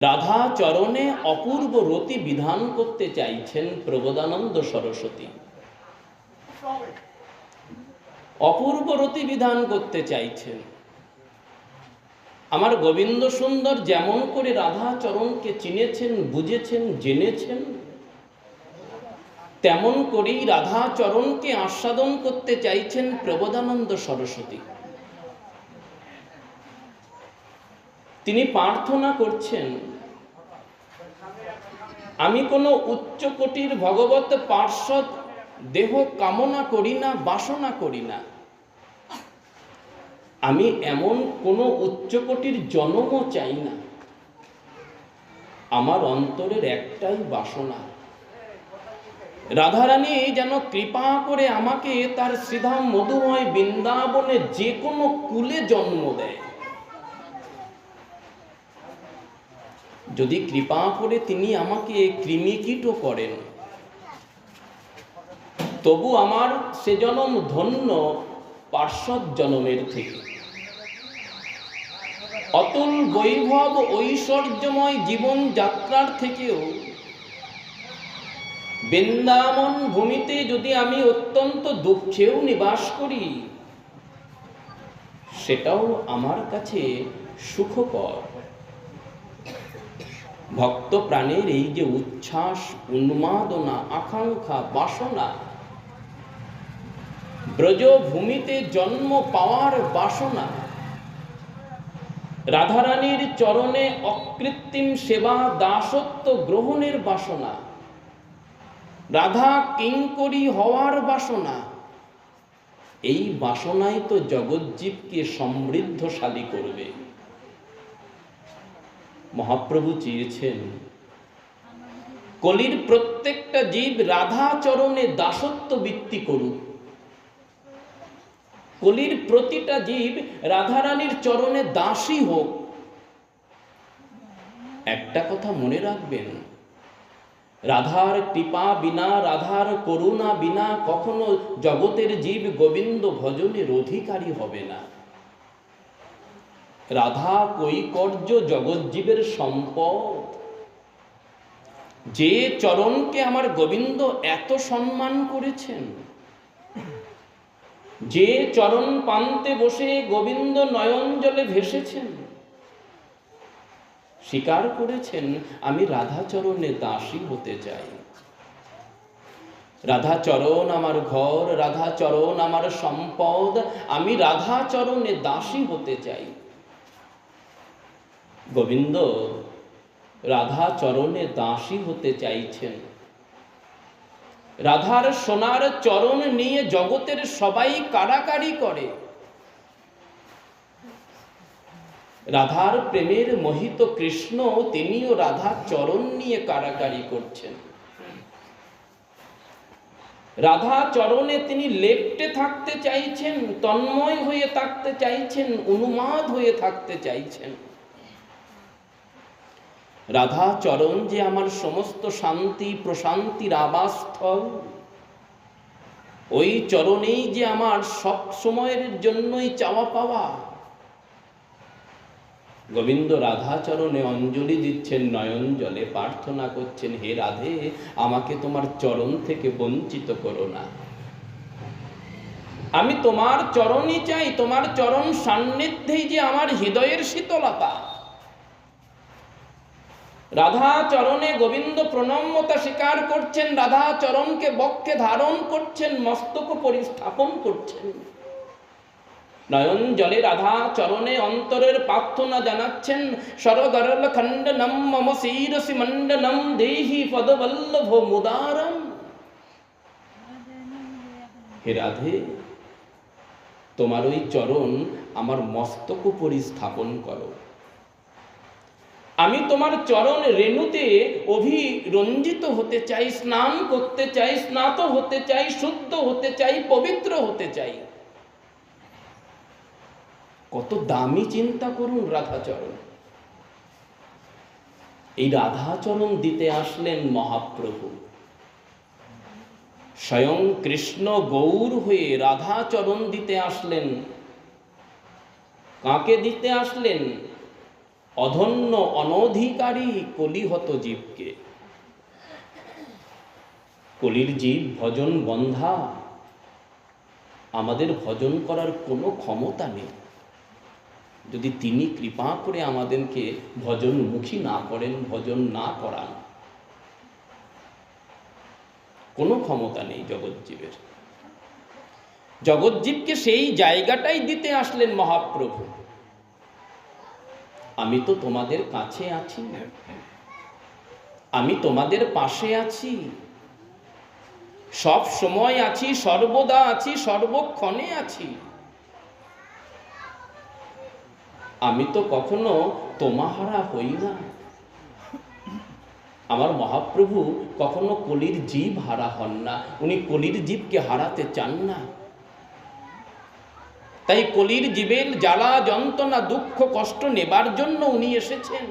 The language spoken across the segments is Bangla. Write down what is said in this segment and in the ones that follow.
রাধা চরণে অপূর্ব রতি বিধান করতে চাইছেন প্রবোধানন্দ সরস্বতী। অপূর্ব রতি বিধান করতে চাইছেন। আমার গোবিন্দ সুন্দর যেমন করে রাধা চরণকে চিনেছেন, বুঝেছেন, জেনেছেন, তেমন করেই রাধা চরণকে আস্বাদন করতে চাইছেন প্রবোধানন্দ সরস্বতী। তিনি প্রার্থনা করছেন, আমি কোনো উচ্চকোটির ভগবত পার্ষদ দেহ কামনা করি না, বাসনা করি না। আমি এমন কোনো উচ্চকোটির জন্মও চাই না। আমার অন্তরের একটাই বাসনা, রাধারানী যেন কৃপা করে আমাকে তার শ্রীধাম মধুময় বৃন্দাবনে যে কোনো কুলে জন্ম দেয়। যদি কৃপা করে তিনি আমাকে কৃমিকীটও করেন, তবু আমার সে জনম ধন্য পার্শ্বদ জনমের থেকে। অতুল বৈভব ঐশ্বর্যময় জীবন যাত্রার থেকেও বৃন্দাবন ভূমিতে যদি আমি অত্যন্ত দুঃখেও নিবাস করি, সেটাও আমার কাছে সুখকর। ভক্ত প্রাণের এই যে উচ্ছ্বাস, উন্মাদনা, আকাঙ্ক্ষা, বাসনা, ব্রজভূমিতে জন্ম পাওয়ার বাসনা, রাধারানীর চরণে অকৃত্রিম সেবা দাসত্ব গ্রহণের বাসনা, রাধা কিঙ্করী হওয়ার বাসনা, এই বাসনাই তো জগজ্জীবকে সমৃদ্ধশালী করবে। মহাপ্রভু চেয়েছেন কলির প্রত্যেকটা জীব রাধা চরণে দাসত্ব বৃত্তি করুক। কলির প্রতিটা জীব রাধারানীর চরণে দাসী হোক। একটা কথা মনে রাখবেন, রাধার কৃপা বিনা, রাধার করুণা বিনা কখনো জগতের জীব গোবিন্দ ভজনের অধিকারী হবে না। রাধা কৈকর্য জগজ্জীবের সম্পদ। যে চরণকে আমার গোবিন্দ এত সম্মান করেছেন, যে চরণ পান্তে বসে গোবিন্দ নয়ন জলে ভেসেছেন, স্বীকার করেছেন আমি রাধা চরণে দাসী হতে চাই। রাধা চরণ আমার ঘর, রাধা চরণ আমার সম্পদ, আমি রাধা চরণে দাসী হতে চাই। গোবিন্দ রাধা চরণে দাসী হতে চাইছেন। রাধার সোনার চরণ নিয়ে জগতের সবাই কাড়াকাড়ি করে। রাধার প্রেমের মোহিত কৃষ্ণ তিনিও রাধার চরণ নিয়ে কাড়াকাড়ি করছেন। রাধা চরণে তিনি লেপ্টে থাকতে চাইছেন, তন্ময় হয়ে থাকতে চাইছেন, উন্মাদ হয়ে থাকতে চাইছেন। রাধা চরণ যে আমার সমস্ত শান্তি প্রশান্তির আবাসস্থল, ওই চরণেই যে আমার সব সময়ের জন্যই চাওয়া পাওয়া। গোবিন্দ রাধা চরণে অঞ্জলি দিচ্ছেন, নয়ন জলে প্রার্থনা করছেন, হে রাধে, আমাকে তোমার চরণ থেকে বঞ্চিত করো না। আমি তোমার চরণই চাই। তোমার চরণ সান্নিধ্যেই যে আমার হৃদয়ের শীতলতা। রাধা চরণে গোবিন্দ প্রণম্যতা স্বীকার করছেন, রাধা চরণকে বক্ষে ধারণ করছেন, মস্তক পরিস্থাপন করছেন। নয়ন জলে রাধা চরণে অন্তরের প্রার্থনা জানাচ্ছেন, সরগরল খণ্ডনম মম শিরসি মণ্ডনম দেহি পদবল্লভ মুদারম। হে রাধে, তোমার ওই চরণ আমার মস্তক পরিস্থাপন করো। আমি তোমার চরণ রেণুতে অভিরঞ্জিত হতে চাই, স্নান করতে চাই, স্নাত হতে চাই, শুদ্ধ হতে চাই, পবিত্র হতে চাই। কত দামি চিন্তা করুন রাধাচরণ। এই রাধাচরণ দিতে আসলেন মহাপ্রভু। স্বয়ং কৃষ্ণ গৌর হয়ে রাধাচরণ দিতে আসলেন। কাকে দিতে আসলেন? অধন্য অনধিকারী কলিহত জীবকে। কলির জীব ভজন বন্ধা, আমাদের ভজন করার কোনো ক্ষমতা নেই। যদি তিনি কৃপা করে আমাদেরকে ভজনমুখী না করেন, ভজন না করান, কোনো ক্ষমতা নেই জগৎজীবের। জগৎজীবকে সেই জায়গাটাই দিতে আসলেন মহাপ্রভু। আমি তো তোমাদের কাছে আছি, আমি তোমাদের পাশে আছি, সব সময় আছি, সর্বদা আছি, সর্বক্ষণে আছি। আমি তো কখনো তোমাহারা হই না। আমার মহাপ্রভু কখনো কলির জীব হারা হন না, উনি কলির জীবকে হারাতে চান না। তাই কলির জীবের জ্বালা যন্ত্রণা দুঃখ কষ্ট নেবার জন্য উনি এসেছেন।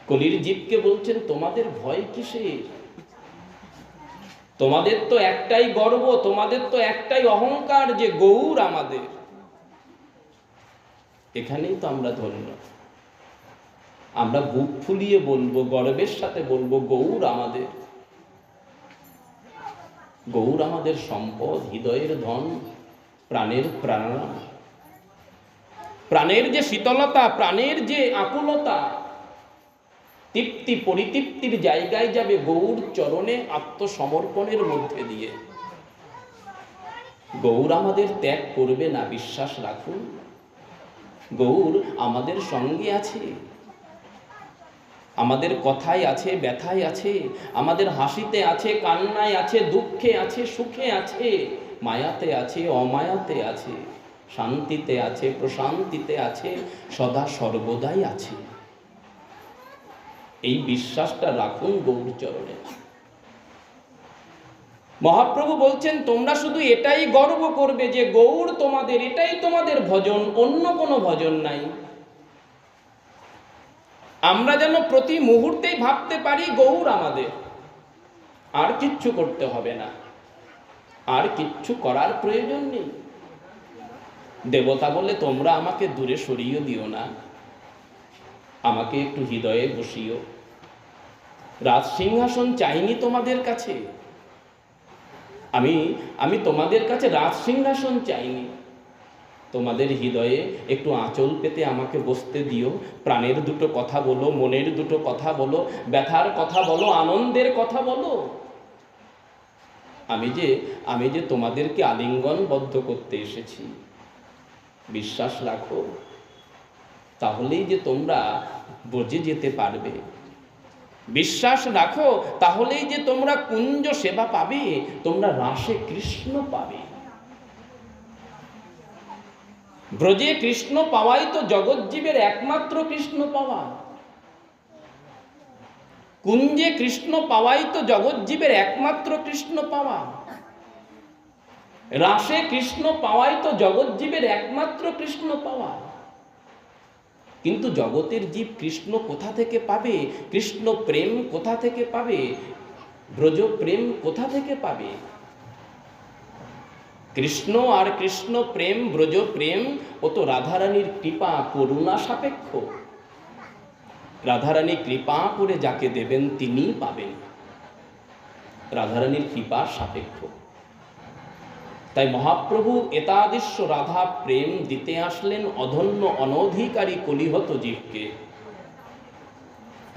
কলির জীবকে বলছেন, তোমাদের ভয় কিসের? তোমাদের তো একটাই গর্ব, তোমাদের তো একটাই অহংকার যে গৌর আমাদের। এখানেই তো আমরা ধন্য। আমরা বুক ফুলিয়ে বলবো, গর্বের সাথে বলবো, গৌর আমাদের। গৌর আমাদের সম্পদ, হৃদয়ের ধন, প্রাণের প্রাণনা। প্রাণের যে শীতলতা, প্রাণের যে আকুলতা, তৃপ্তি পরিতৃপ্তির জায়গায় যাবে গৌর চরণে আত্মসমর্পণের মধ্যে দিয়ে। গৌর আমাদের ত্যাগ করবে না, বিশ্বাস রাখুন। গৌর আমাদের সঙ্গে আছে, আমাদের কথায় আছে, ব্যথায় আছে, আমাদের হাসিতে আছে, কান্নায় আছে, দুঃখে আছে, সুখে আছে, মায়াতে আছে, অমায়াতে আছে, শান্তিতে আছে, প্রশান্তিতে আছে, সদা সর্বদাই আছে। এই বিশ্বাসটা রাখুন গৌর চরণে। মহাপ্রভু বলছেন, তোমরা শুধু এটাই গর্ব করবে যে গৌর তোমাদের, এটাই তোমাদের ভজন, অন্য কোনো ভজন নাই। আমরা যেন প্রতি মুহূর্তেই ভাবতে পারি গৌর আমাদের, আর কিচ্ছু করতে হবে না, আর কিচ্ছু করার প্রয়োজন নেই। দেবতা বলে তোমরা আমাকে দূরে সরিয়ে দিও না, আমাকে একটু হৃদয়ে বসিও। রাজ সিংহাসন চাইনি তোমাদের কাছে, আমি তোমাদের কাছে রাজ সিংহাসন চাইনি, তোমাদের হৃদয়ে একটু আঁচল পেতে আমাকে বসতে দিও। প্রাণের দুটো কথা বলো, মনের দুটো কথা বলো, ব্যথার কথা বলো, আনন্দের কথা বলো। আমি যে তোমাদেরকে আলিঙ্গনবদ্ধ করতে এসেছি, বিশ্বাস রাখো, তাহলেই যে তোমরা ব্রজে যেতে পারবে। বিশ্বাস রাখো, তাহলেই যে তোমরা কুঞ্জ সেবা পাবে, তোমরা রাসে কৃষ্ণ পাবে। ব্রজে কৃষ্ণ পাওয়াই তো জগৎজীবের একমাত্র কৃষ্ণ পাওয়া। কুঞ্জে কৃষ্ণ পাওয়াই তো জগৎজীবের একমাত্র কৃষ্ণ পাওয়া। রাসে কৃষ্ণ পাওয়াই তো জগৎজীবের একমাত্র কৃষ্ণ পাওয়া। কিন্তু জগতের জীব কৃষ্ণ কোথা থেকে পাবে? কৃষ্ণ প্রেম কোথা থেকে পাবে? ব্রজ প্রেম কোথা থেকে পাবে? কৃষ্ণ আর কৃষ্ণ প্রেম, ব্রজ প্রেম, ও তো রাধারানীর কৃপা করুণা সাপেক্ষ। রাধারানী কৃপা করে যাকে দেবেন তিনিই পাবেন, রাধারানীর কৃপার সাপেক্ষ। তাই মহাপ্রভু এতাদৃশ্য রাধা প্রেম দিতে আসলেন অধন্য অনধিকারী কলিহত জীবকে,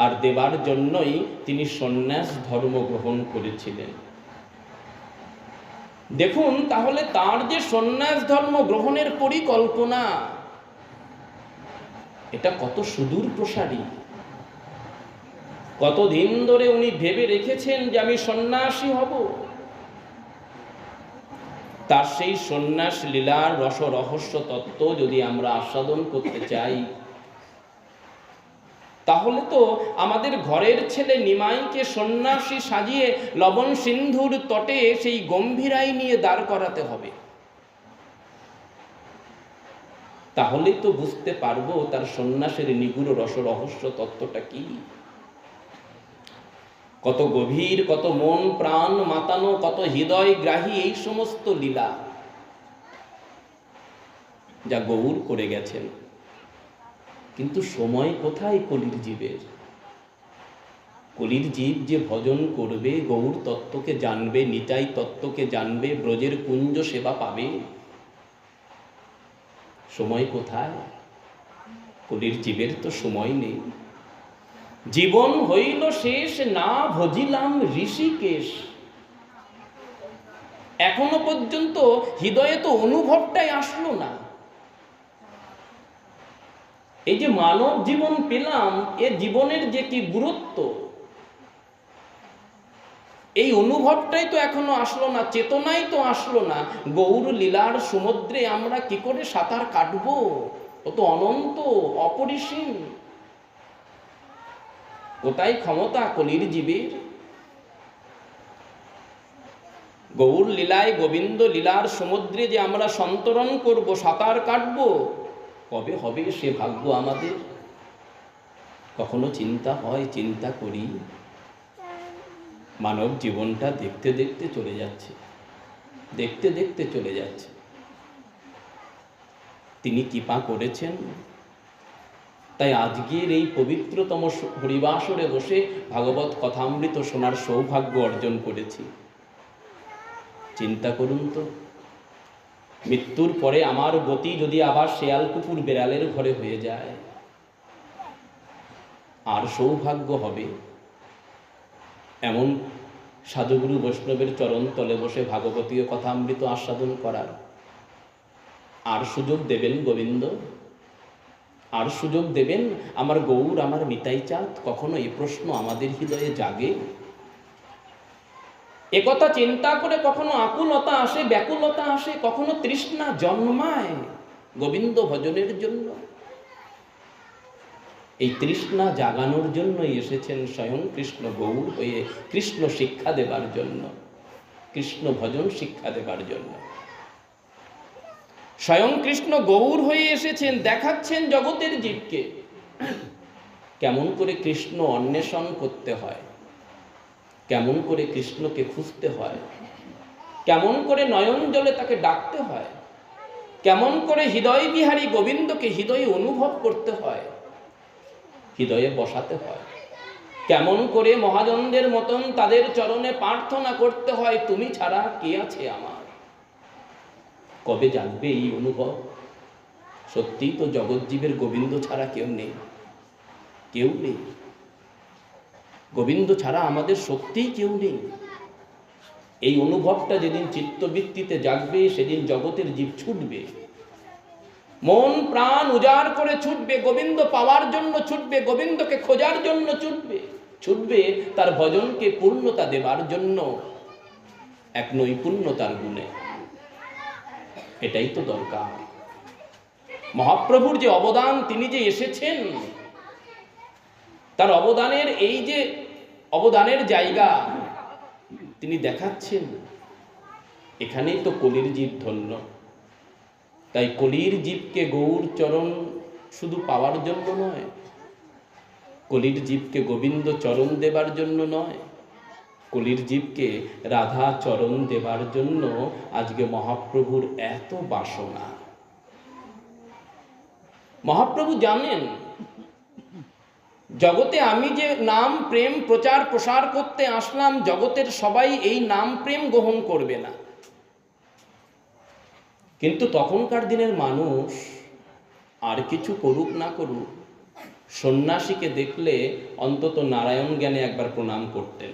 আর দেবার জন্যই তিনি সন্ন্যাস ধর্ম গ্রহণ করেছিলেন। দেখুন তাহলে তার যে সন্ন্যাস ধর্ম গ্রহণের পরিকল্পনা, এটা কত সুদূর প্রসারী। কতদিন ধরে উনি ভেবে রেখেছেন যে আমি সন্ন্যাসী হব। তার সেই সন্ন্যাস লীলার রস রহস্য তত্ত্ব যদি আমরা আস্বাদন করতে চাই, তাহলে তো আমাদের ঘরের ছেলে নিমাইকে সন্ন্যাসী সাজিয়ে লবণ সিন্ধুর তটে সেই গম্ভীরাই নিয়ে দাঁড় করাতে হবে। তাহলেই তো বুঝতে পারবো তার সন্ন্যাসের নিগুড় রস রহস্য তত্ত্বটা কি। কত গভীর, কত মন প্রাণ মাতানো, কত হৃদয় গ্রাহী এই সমস্ত লীলা যা গৌর করে গেছেন। কিন্তু সময় কোথায় কলির জীবের? কলির জীব যে ভজন করবে, গৌর তত্ত্বকে জানবে, নিতাই তত্ত্বকে জানবে, ব্রজের কুঞ্জ সেবা পাবে, সময় কোথায়? কলির জীবের তো সময় নেই। জীবন হইল শেষ, না ভজিলাম ঋষিকেশ। এখনো পর্যন্ত হৃদয়ে তো অনুভবটাই আসলো না। এই যে মানব জীবন পেলাম, এ জীবনের যে কি গুরুত্ব, এই অনুভবটাই তো এখনো আসলো না, চেতনাই তো আসলো না। গৌর লীলার সমুদ্রে আমরা কি করে সাঁতার কাটবো? ও তো অনন্ত, অপরিসীম। কোথায় ক্ষমতা কলির জীবের? গৌর লীলায়, গোবিন্দ লীলার সমুদ্রে যে আমরা সন্তরণ করব, সাঁতার কাটবো, কবে হবে সে ভাগ্য আমাদের? কখনো চিন্তা হয়, চিন্তা করি? মানব জীবনটা দেখতে দেখতে চলে যাচ্ছে, দেখতে দেখতে চলে যাচ্ছে। তিনি কৃপা করেছেন, তাই আজকের এই পবিত্রতম হরিবাসরে বসে ভাগবত কথামৃত শোনার সৌভাগ্য অর্জন করেছি। চিন্তা করুন তো, মৃত্যুর পরে আমার গতি যদি আবার শেয়াল কুকুর বেড়ালের ঘরে হয়ে যায়, আর সৌভাগ্য হবে এমন সাধুগুরু বৈষ্ণবের চরণ তলে বসে ভাগবতীয় কথামৃত আস্বাদন করার? আর সুযোগ দেবেন গোবিন্দ? আর সুযোগ দেবেন আমার গৌর, আমার নিতাই চাঁদ? কখনো এই প্রশ্ন আমাদের হৃদয়ে জাগে? একথা চিন্তা করে কখনো আকুলতা আসে, ব্যাকুলতা আসে, কখনো তৃষ্ণা জন্মায় গোবিন্দ ভজনের জন্য? এই তৃষ্ণা জাগানোর জন্যই এসেছেন স্বয়ং কৃষ্ণ গৌর হয়ে, কৃষ্ণ শিক্ষা দেবার জন্য, কৃষ্ণ ভজন শিক্ষা দেবার জন্য। স্বয়ং কৃষ্ণ গৌর হয়ে এসেছেন, দেখাচ্ছেন জগতের জীবকে কেমন করে কৃষ্ণ অন্বেষণ করতে হয়, কেমন করে কৃষ্ণকে খুঁজতে হয়, কেমন করে নয়ন জলে তাকে ডাকতে হয়, কেমন করে হৃদয় বিহারী গোবিন্দকে হৃদয়ে অনুভব করতে হয়, হৃদয়ে বসাতে হয়, কেমন করে মহাজনদের মতন তাদের চরণে প্রার্থনা করতে হয়, তুমি ছাড়া কে আছে আমার? কবে জানবে এই অনুভব? সত্যিই তো জগৎজীবের গোবিন্দ ছাড়া কেউ নেই, কেউ নেই। গোবিন্দ ছাড়া আমাদের সত্যিই কেউ নেই। এই অনুভবটা যেদিন চিত্তবৃত্তিতে জাগবে, সেদিন জগতের জীব ছুটবে, মন প্রাণ উজাড় করে ছুটবে, গোবিন্দ পাওয়ার জন্য ছুটবে, গোবিন্দকে খোঁজার জন্য ছুটবে, ছুটবে তার ভজনকে পূর্ণতা দেবার জন্য, এক নৈপুণ্যতার গুণে। এটাই তো দরকার। মহাপ্রভুর যে অবদান, তিনি যে এসেছেন, তার অবদানের এই যে অবদানের জায়গা তিনি দেখাচ্ছেন, এখানেই তো কলির জীব ধন্য। তাই কলির জীবকে গৌর চরণ শুধু পাওয়ার জন্য নয়, কলির জীবকে গোবিন্দ চরণ দেবার জন্য নয়, কলির জীবকে রাধা চরণ দেবার জন্য আজকে মহাপ্রভুর এত বাসনা। মহাপ্রভু জানেন জগতে আমি যে নাম প্রেম প্রচার প্রসার করতে আসলাম, জগতের সবাই এই নাম প্রেম গ্রহণ করবে না। কিন্তু তখনকার দিনের মানুষ আর কিছু করুক না করুক, সন্ন্যাসীকে দেখলে অন্তত নারায়ণ জ্ঞানে একবার প্রণাম করতেন।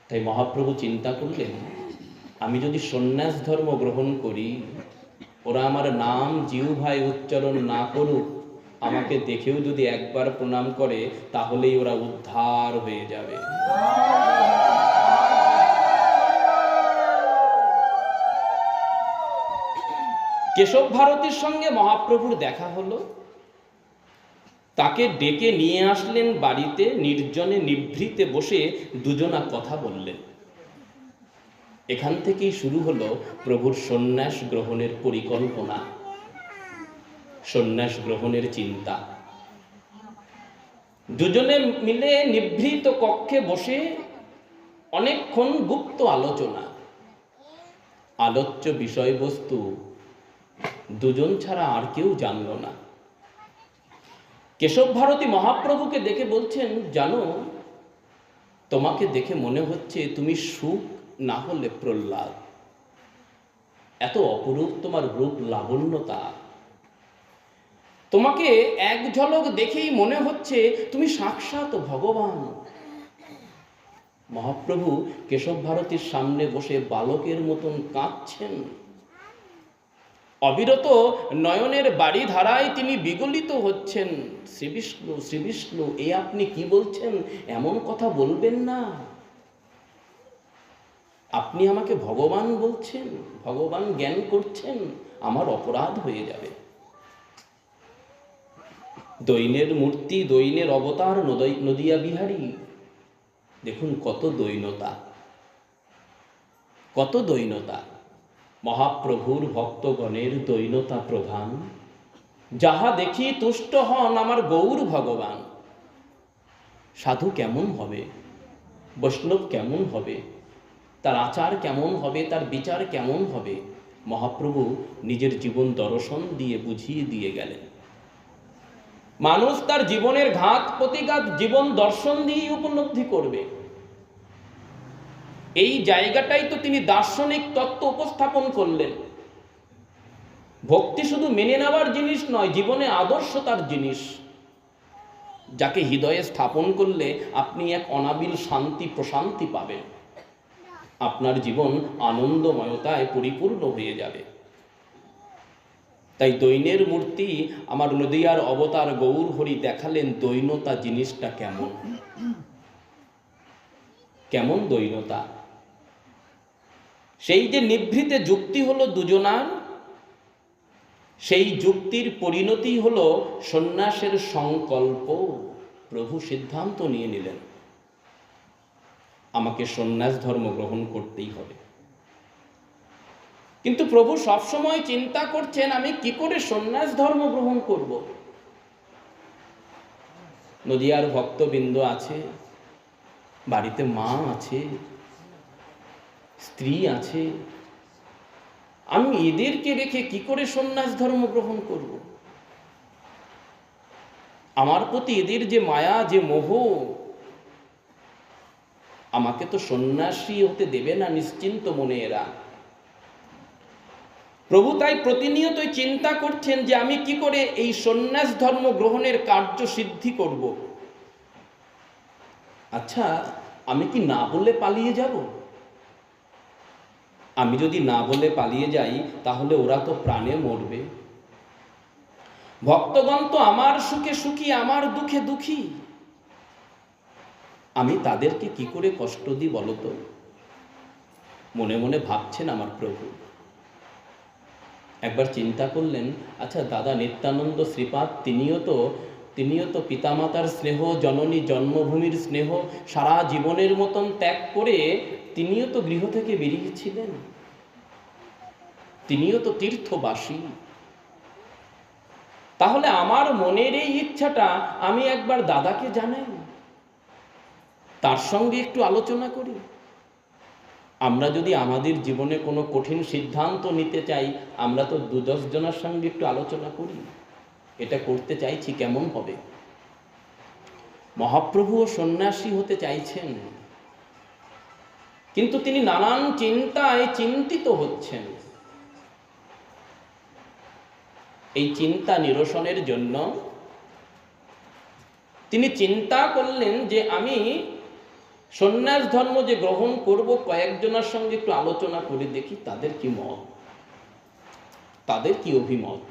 তাই মহাপ্রভু চিন্তা করলেন, আমি যদি সন্ন্যাস ধর্ম গ্রহণ করি, ওরা আমার নাম জিহ্বায় উচ্চারণ না করুক, আমাকে দেখেও যদি একবার প্রণাম করে, তাহলেই ওরা উদ্ধার হয়ে যাবে। কেশব ভারতীর সঙ্গে মহাপ্রভুর দেখা হলো, তাকে ডেকে নিয়ে আসলেন বাড়িতে, নির্জনে নিভৃতে বসে দুজনা কথা বললেন। এখান থেকেই শুরু হলো প্রভুর সন্ন্যাস গ্রহণের পরিকল্পনা, সন্ন্যাস গ্রহণের চিন্তা। দুজনে মিলে নিভৃত কক্ষে বসে অনেকক্ষণ গুপ্ত আলোচনা। আলোচ্য বিষয়বস্তু দুজন ছাড়া আর কেউ জানল না। কেশব ভারতী মহাপ্রভুকে দেখে বলছেন, জানো, তোমাকে দেখে মনে হচ্ছে তুমি সুখ না হলে প্রহ্লাদ। এত অপরূপ তোমার রূপ লাবণ্যতা। তোমাকে এক ঝলক দেখেই মনে হচ্ছে তুমি সাক্ষাৎ ভগবান। মহাপ্রভু কেশব ভারতীর সামনে বসে বালকের মতন কাঁদছেন। অবিরত নয়নের বাড়ি ধারায় তিনি বিগলিত হচ্ছেন। শ্রীবিষ্ণু, শ্রীবিষ্ণু, এ আপনি কি বলছেন? এমন কথা বলবেন না। আপনি আমাকে ভগবান বলছেন, ভগবান জ্ঞান করছেন, আমার অপরাধ হয়ে যাবে। দৈন্যের মূর্তি, দৈন্যের অবতার নদিয়া বিহারী। দেখুন কত দৈন্যতা, কত দৈন্যতা। মহাপ্রভুর ভক্তগণের দৈন্যতা প্রধান। যাহা দেখি তুষ্ট হন আমার গৌর ভগবান। সাধু কেমন হবে, বৈষ্ণব কেমন হবে, তার আচার কেমন হবে, তার বিচার কেমন হবে, মহাপ্রভু নিজের জীবন দর্শন দিয়ে বুঝিয়ে দিয়ে গেলেন। মানুষ তার জীবনের ঘাত প্রতিঘাত জীবন দর্শন দিয়েই উপলব্ধি করবে। এই জায়গাটাই তো তিনি দার্শনিক তত্ত্ব উপস্থাপন করলেন। ভক্তি শুধু মেনে নেওয়ার জিনিস নয়, জীবনে আদর্শতার জিনিস, যাকে হৃদয়ে স্থাপন করলে আপনি এক অনাবিল শান্তি প্রশান্তি পাবেন। আপনার জীবন আনন্দময়তায় পরিপূর্ণ হয়ে যাবে। তাই দৈন্যের মূর্তি আমার নদিয়ার অবতার গৌর হরি দেখালেন দৈন্যতা জিনিসটা কেমন, কেমন দৈন্যতা। সেই যে নিভৃতে যুক্তি হলো দুজনার, সেই যুক্তির পরিণতি হলো সন্ন্যাসের সংকল্প। প্রভু সিদ্ধান্ত নিয়ে নিলেন, আমাকে সন্ন্যাস ধর্ম গ্রহণ করতেই হবে। কিন্তু প্রভু সবসময় চিন্তা করছেন, আমি কি করে সন্ন্যাস ধর্ম গ্রহণ করব। নদিয়ার ভক্তবৃন্দ আছে, বাড়িতে মা আছে, স্ত্রী আছে, আমি এদেরকে রেখে কি করে সন্ন্যাস ধর্ম গ্রহণ করব। আমার প্রতি এদের যে মায়া, যে মোহ, আমাকে তো সন্ন্যাসী হতে দেবে না নিশ্চিন্ত মনে এরা। প্রভু তাই প্রতিনিয়তই চিন্তা করছেন যে আমি কি করে এই সন্ন্যাস ধর্ম গ্রহণের কার্য সিদ্ধি করব। আচ্ছা, আমি কি না বলে পালিয়ে যাব? আমি যদি না বলে পালিয়ে যাই তাহলে ওরা তো প্রাণে মরবে। ভক্তগণ তো আমার সুখে সুখী, আমার দুঃখে দুঃখী। আমি তাদেরকে কি করে কষ্ট দিই বলতো? মনে মনে ভাবছেন আমার প্রভু। একবার চিন্তা করলেন, আচ্ছা দাদা নিত্যানন্দ শ্রীপাদ তিনিও তো পিতামাতার স্নেহ, জননী জন্মভূমির স্নেহ সারা জীবনের মতন ত্যাগ করে তিনিও তো গৃহ থেকে বেরিয়েছিলেন, তিনিও তো তীর্থবাসী। তাহলে আমার মনের এই ইচ্ছাটা আমি একবার দাদাকে জানাই, তার সঙ্গে একটু আলোচনা করি। আমরা যদি আমাদের জীবনে কোনো কঠিন সিদ্ধান্ত নিতে চাই, আমরা তো 2-10 জনের সঙ্গে একটু আলোচনা করি, এটা করতে চাইছি কেমন হবে। মহাপ্রভুও সন্ন্যাসী হতে চাইছেন, কিন্তু তিনি নানান চিন্তায় চিন্তিত হচ্ছেন। এই চিন্তা নিরসনের জন্য তিনি চিন্তা করলেন যে আমি সন্ন্যাস ধর্ম যে গ্রহণ করব, কয়েকজনের সঙ্গে একটু আলোচনা করে দেখি তাদের কি মত, তাদের কি অভিমত।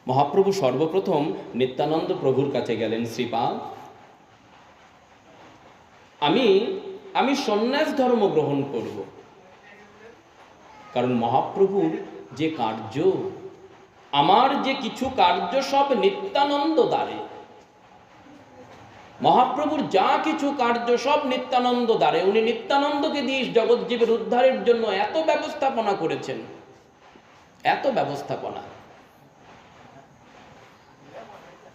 মহাপ্রভু সর্বপ্রথম নিত্যানন্দ প্রভুর কাছে গেলেন, শ্রীপাদ আমি সন্ন্যাস ধর্ম গ্রহণ করব। কারণ মহাপ্রভুর যে কার্য, আমার যে কিছু কার্য সব নিত্যানন্দ দ্বারে। মহাপ্রভুর যা কিছু কার্য সব নিত্যানন্দ দ্বারে। উনি নিত্যানন্দকে দিয়ে জগৎজীবের উদ্ধারের জন্য এত ব্যবস্থাপনা করেছেন, এত ব্যবস্থাপনা।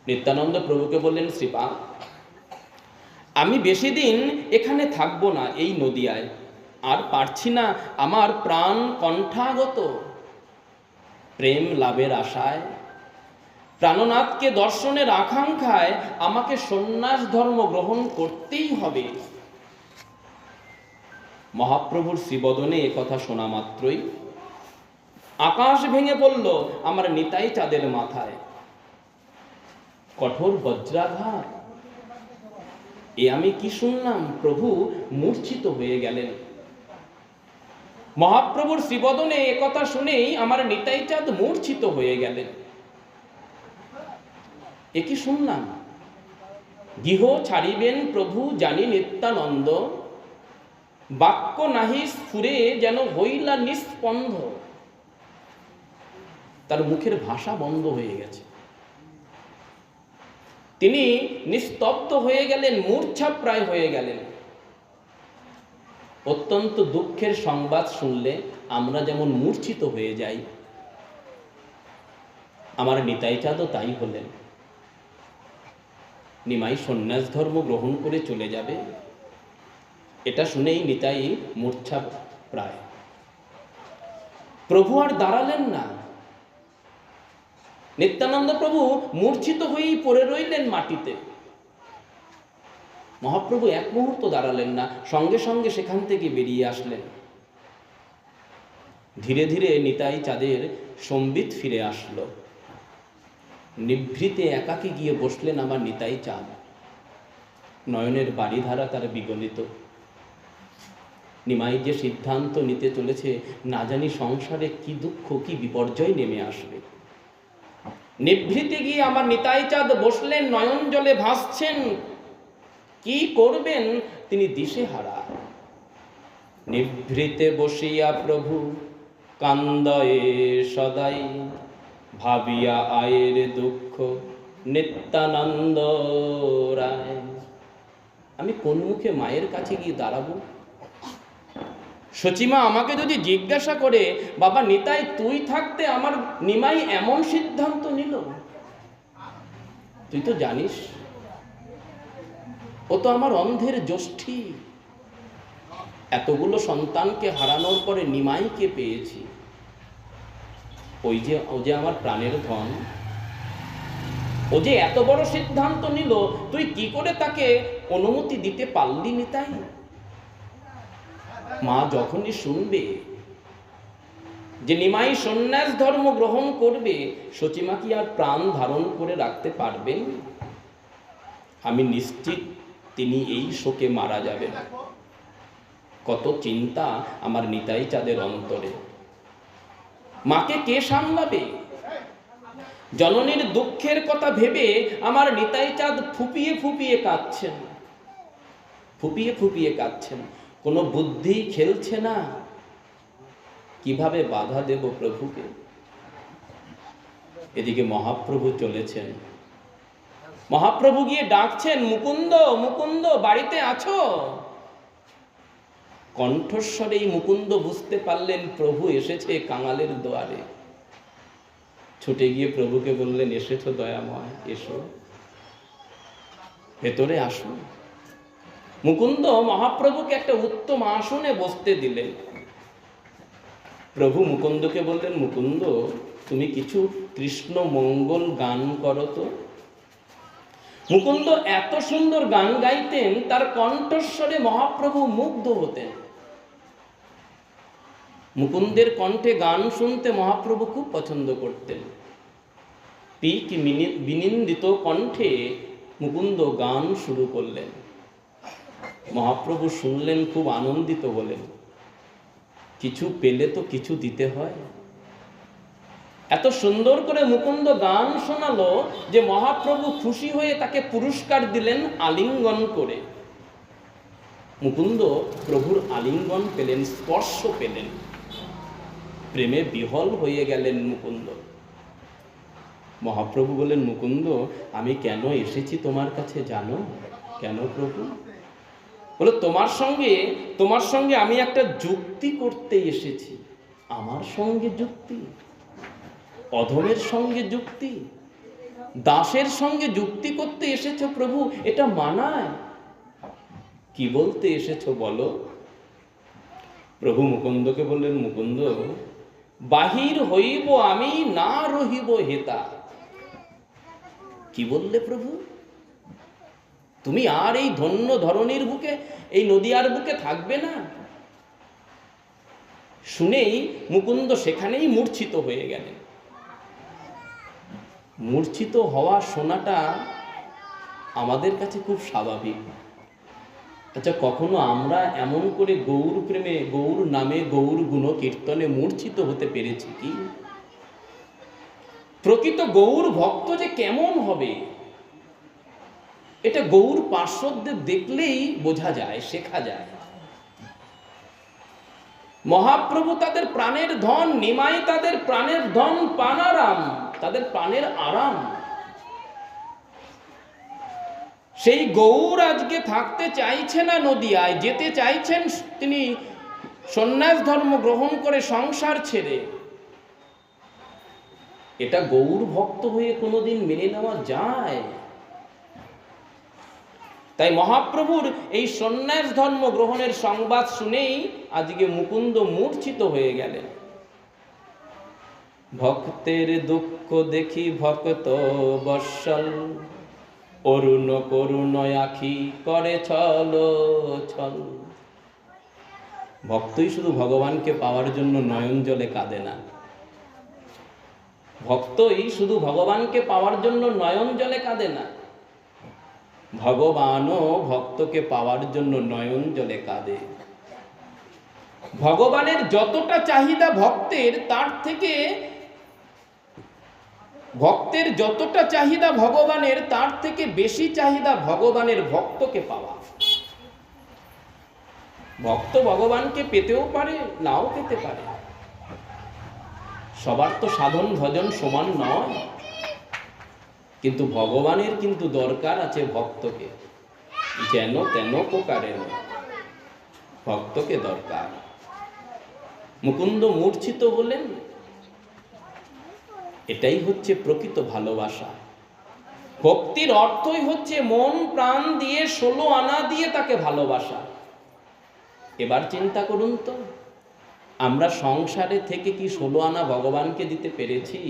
নিত্যানন্দ প্রভুকে বললেন, শ্রীপাদ আমি বেশি দিন এখানে থাকবো না, এই নদিয়ায় আর পারছি না। আমার প্রাণ কণ্ঠাগত, প্রেম লাভের আশায় প্রাণনাথকে দর্শনের আকাঙ্ক্ষায় আমাকে সন্ন্যাস ধর্ম গ্রহণ করতেই হবে। মহাপ্রভুর শ্রীবদনে একথা শোনা মাত্রই আকাশ ভেঙে পড়ল আমার নিতাই চাঁদের মাথায়। কঠোর বজ্রাঘাত, এ আমি কি শুনলাম? প্রভু মূর্ছিত হয়ে গেলেন। মহাপ্রভুর শ্রীবদনে একথা শুনেই আমার নিতাই চাঁদ মূর্ছিত হয়ে গেলেন। এ কি শুনলাম? গৃহ ছাড়িবেন প্রভু জানি নিত্যানন্দ, বাক্য নাহি স্ফুরে যেন হইলা নিস্পন্ধ। তার মুখের ভাষা বন্ধ হয়ে গেছে, তিনি নিস্তব্ধ হয়ে গেলেন, মূর্ছাপ্রায় হয়ে গেলেন। অত্যন্ত দুঃখের সংবাদ শুনলে আমরা যেমন মূর্ছিত হয়ে যাই, আমার নিতাই চাঁদও তাই হলেন। নিমাই সন্ন্যাস ধর্ম গ্রহণ করে চলে যাবে, এটা শুনেই নিতাই মূর্ছা প্রায়। প্রভু আর দাঁড়ালেন না, নিত্যানন্দ প্রভু মূর্ছিত হয়েই পড়ে রইলেন মাটিতে। মহাপ্রভু এক মুহূর্ত দাঁড়ালেন না, সঙ্গে সঙ্গে সেখান থেকে বেরিয়ে আসলেন। ধীরে ধীরে নিতাই চাঁদের সম্বিত ফিরে আসলো। নিভৃতে একাকী গিয়ে বসলেন আমার নিতাই চাঁদ। নয়নের বাড়িধারা তার বিগলিত। নিমাই যে সিদ্ধান্ত নিতে চলেছে, না জানি সংসারে কি দুঃখ কি বিপর্যয় নেমে আসবে। নিভৃতে গিয়ে আমার নিতাই চাঁদ বসলেন, নয়ন জলে ভাসছেন। কি করবেন তিনি দিশেহারা। নিভৃতে বসিয়া প্রভু কান্দয়ে সদাই, ভাবিয়া আয়ের দুঃখ নিত্যানন্দ রায়। আমি কোন মুখে মায়ের কাছে গিয়ে দাঁড়াবো? সচিমা আমাকে যদি জিজ্ঞাসা করে, বাবা নিতাই তুই থাকতে আমার নিমাই এমন সিদ্ধান্ত নিল, তুই তো জানিস ও তো আমার অন্ধের জ্যোষ্ঠী, এতগুলো সন্তানকে হারানোর পরে নিমাইকে পেয়েছি, ও যে আমার প্রাণের ধন, ও যে এত বড় সিদ্ধান্ত নিল, তুই কি করে তাকে অনুমতি দিতে পারলি নিতাই? মা যখনই শুনবে যে নিমাই সন্ন্যাস ধর্ম গ্রহণ করবে, সচিমা কি আর প্রাণ ধারণ করে রাখতে পারবেন? আমি নিশ্চিত তিনি এই শোকে মারা যাবেন। কত চিন্তা আমার নিতাই চাঁদের অন্তরে। মাকে কে সামলাবে? জননীর দুঃখের কথা ভেবে আমার নিতাই চাঁদ ফুপিয়ে ফুপিয়ে কাঁদছেন, ফুপিয়ে ফুপিয়ে কাঁদছেন। কোনো বুদ্ধি খেলছে না, কিভাবে বাধা দেব প্রভুকে। এদিকে মহাপ্রভু চলেছেন। মহাপ্রভু গিয়ে ডাকছেন, মুকুন্দ মুকুন্দ বাড়িতে আছো? কণ্ঠস্বরেই মুকুন্দ বুঝতে পারলেন প্রভু এসেছে কাঙালের দুয়ারে। ছুটে গিয়ে প্রভুকে বললেন, এসেছো দয়াময়, এসো, ভেতরে আসো। মুকুন্দ মহাপ্রভুকে একটা উত্তম আসনে বসতে দিলেন। প্রভু মুকুন্দকে বললেন, মুকুন্দ তুমি কিছু কৃষ্ণ মঙ্গল গান করো তো। মুকুন্দ এত সুন্দর গান গাইতেন, তার কণ্ঠস্বরে মহাপ্রভু মুগ্ধ হতেন। মুকুন্দের কণ্ঠে গান শুনতে মহাপ্রভু খুব পছন্দ করতেন। পিক বিনিন্দিত কণ্ঠে মুকুন্দ গান শুরু করলেন। মহাপ্রভু শুনলেন, খুব আনন্দিত হলেন। কিছু পেলে তো কিছু দিতে হয়। এত সুন্দর করে মুকুন্দ গান শোনালো যে মহাপ্রভু খুশি হয়ে তাকে পুরস্কার দিলেন আলিঙ্গন করে। মুকুন্দ প্রভুর আলিঙ্গন পেলেন, স্পর্শ পেলেন, প্রেমে বিহল হয়ে গেলেন মুকুন্দ। মহাপ্রভু বলেন, মুকুন্দ আমি কেন এসেছি তোমার কাছে জানো? কেন প্রভু? বলে, তোমার সঙ্গে আমি একটা যুক্তি করতে এসেছি। আমার সঙ্গে যুক্তি? অধমের সঙ্গে যুক্তি? দাসের সঙ্গে যুক্তি করতে এসেছো প্রভু? এটা মানায়? কি বলতে এসেছো বলো? প্রভু মুকুন্দকে বললেন, মুকুন্দ বাহির হইব আমি, না রহিব হেতা। কি বললে প্রভু? তুমি আর এই ধন্য ধরণীর বুকে, এই নদিয়ার বুকে থাকবে না? শুনেই মুকুন্দ সেখানেই মূর্ছিত হয়ে গেলেন। মূর্ছিত হওয়া শোনাটা আমাদের কাছে খুব স্বাভাবিক। আচ্ছা, কখনো আমরা এমন করে গৌর প্রেমে, গৌর নামে, গৌর গুণ কীর্তনে মূর্ছিত হতে পেরেছি কি? প্রকৃত গৌর ভক্ত যে কেমন হবে এটা গৌর পার্শ্বদের দেখলেই বোঝা যায়, শেখা যায়। মহাপ্রভু তাদের প্রাণের ধন, নিমাই তাদের প্রাণের ধন, পানারাম তাদের প্রাণের আরাম। সেই গৌর আজকে থাকতে চাইছে না নদিয়ায়, যেতে চাইছেন তিনি সন্ন্যাস ধর্ম গ্রহণ করে সংসার ছেড়ে। এটা গৌর ভক্ত হয়ে কোনোদিন মেনে নেওয়া যায়? তাই মহাপ্রভুর এই সন্ন্যাস ধর্ম গ্রহণের সংবাদ শুনেই আজকে মুকুন্দ মূর্ছিত হয়ে গেলেন। ভক্তের দুঃখ দেখি ভক্ত বৎসল, অরুণ করুণ আখি করে ছল ছল। ভক্তই শুধু ভগবানকে পাওয়ার জন্য নয়ন জলে কাঁদে না। ভক্তই শুধু ভগবানকে পাওয়ার জন্য নয়ন জলে কাঁদে না, ভগবানও ভক্তকে পাওয়ার জন্য নয়ন জলে কাঁদে। ভগবানের যতটা চাহিদা ভক্তের, তার থেকে ভক্তের যতটা চাহিদা ভগবানের, তার থেকে বেশি চাহিদা ভগবানের ভক্তকে পাওয়া। ভক্ত ভগবানকে পেতেও পারে, নাও পেতে পারে। সবার তো সাধন ভজন সমান নয়, কিন্তু ভগবানের কিন্তু দরকার আছে ভক্তকে, যেন তেন প্রকারে ভক্তকে দরকার। মুকুন্দ মূর্ছিত বলেন, এটাই হচ্ছে প্রকৃত ভালোবাসা। ভক্তির অর্থই হচ্ছে মন প্রাণ দিয়ে, 16 আনা দিয়ে তাকে ভালোবাসা। এবার চিন্তা করুন তো, আমরা সংসারে থেকে কি 16 আনা ভগবানকে দিতে পেরেছি?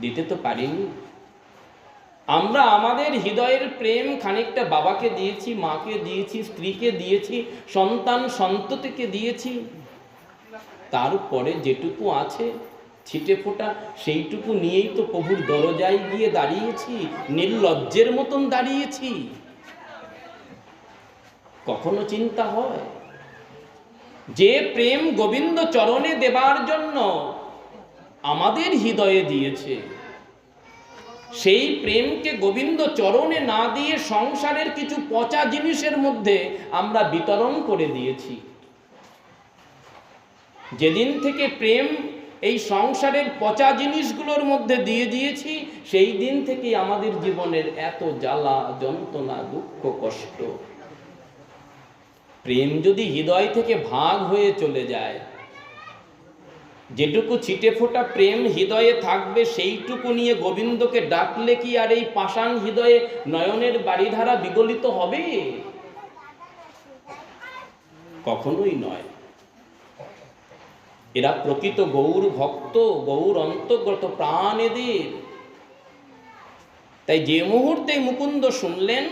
দিতে তো পারিনি। আমরা আমাদের হৃদয়ের প্রেম খানিকটা বাবাকে দিয়েছি, মাকে দিয়েছি, স্ত্রীকে দিয়েছি, সন্তান সন্ততিকে দিয়েছি। তারপরে যেটুকু আছে ছিটে ফোটা, সেইটুকু নিয়েই তো প্রভুর দরজায় গিয়ে দাঁড়িয়েছি, নির্লজ্জের মতন দাঁড়িয়েছি। কখনো চিন্তা হয় যে প্রেম গোবিন্দ চরণে দেবার জন্য আমাদের হৃদয়ে দিয়েছে, সেই প্রেমকে গোবিন্দ চরণে না দিয়ে সংসারের কিছু পচা জিনিসের মধ্যে আমরা বিতরণ করে দিয়েছি। যেদিন থেকে প্রেম এই সংসারের পচা জিনিসগুলোর মধ্যে দিয়ে দিয়েছি, সেই দিন থেকে আমাদের জীবনের এত জ্বালা যন্ত্রণা দুঃখ কষ্ট। প্রেম যদি হৃদয় থেকে ভাগ হয়ে চলে যায়, যেটুকু ছিটে ফোটা প্রেম হৃদয়ে থাকবে, সেইটুকু নিয়ে গোবিন্দকে ডাকলে কি আর এই পাষাণ হৃদয়ে নয়নের বাড়িধারা বিগলিত হবে? কখনোই নয়। এরা প্রকৃত গৌর ভক্ত, গৌর অন্তর্গত প্রাণ এদের। তাই যে মুহূর্তে মুকুন্দ শুনলেন,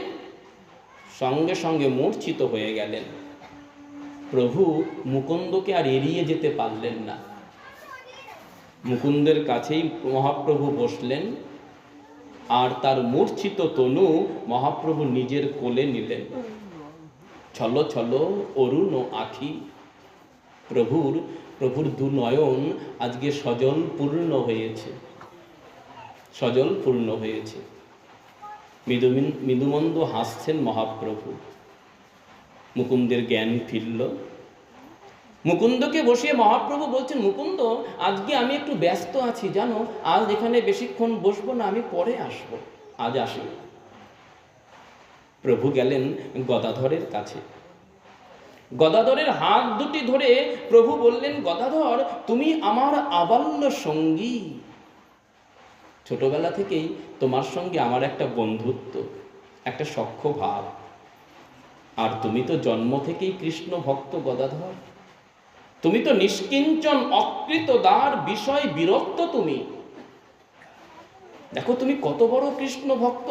সঙ্গে সঙ্গে মূর্ছিত হয়ে গেলেন। প্রভু মুকুন্দকে আর এড়িয়ে যেতে পারলেন না। মুকুন্দের কাছেই মহাপ্রভু বসলেন, আর তার মূর্ছিত তনু মহাপ্রভু নিজের কোলে নিলেন। ছলো ছলো অরুণ আখি। প্রভুর দু নয়ন আজকে সজল পূর্ণ হয়েছে, সজল পূর্ণ হয়েছে। মৃদুমন্দ হাসছেন মহাপ্রভু। মুকুন্দের জ্ঞান ফিরল। মুকুন্দকে বসিয়ে মহাপ্রভু বলছেন, মুকুন্দ, আজকে আমি একটু ব্যস্ত আছি জানো, আজ এখানে বেশিক্ষণ বসবো না, আমি পরে আসবো, আজ আসি। প্রভু গেলেন গদাধরের কাছে। গদাধরের হাত দুটি ধরে প্রভু বললেন, গদাধর, তুমি আমার আবাল্য সঙ্গী। ছোটবেলা থেকেই তোমার সঙ্গে আমার একটা বন্ধুত্ব, একটা সখ্য ভাব। আর তুমি তো জন্ম থেকেই কৃষ্ণ ভক্ত গদাধর। তুমি তো নিষ্কিঞ্চন অকৃত দ্বার বিষয় বিরক্ত। তুমি দেখো তুমি কত বড় কৃষ্ণ ভক্ত।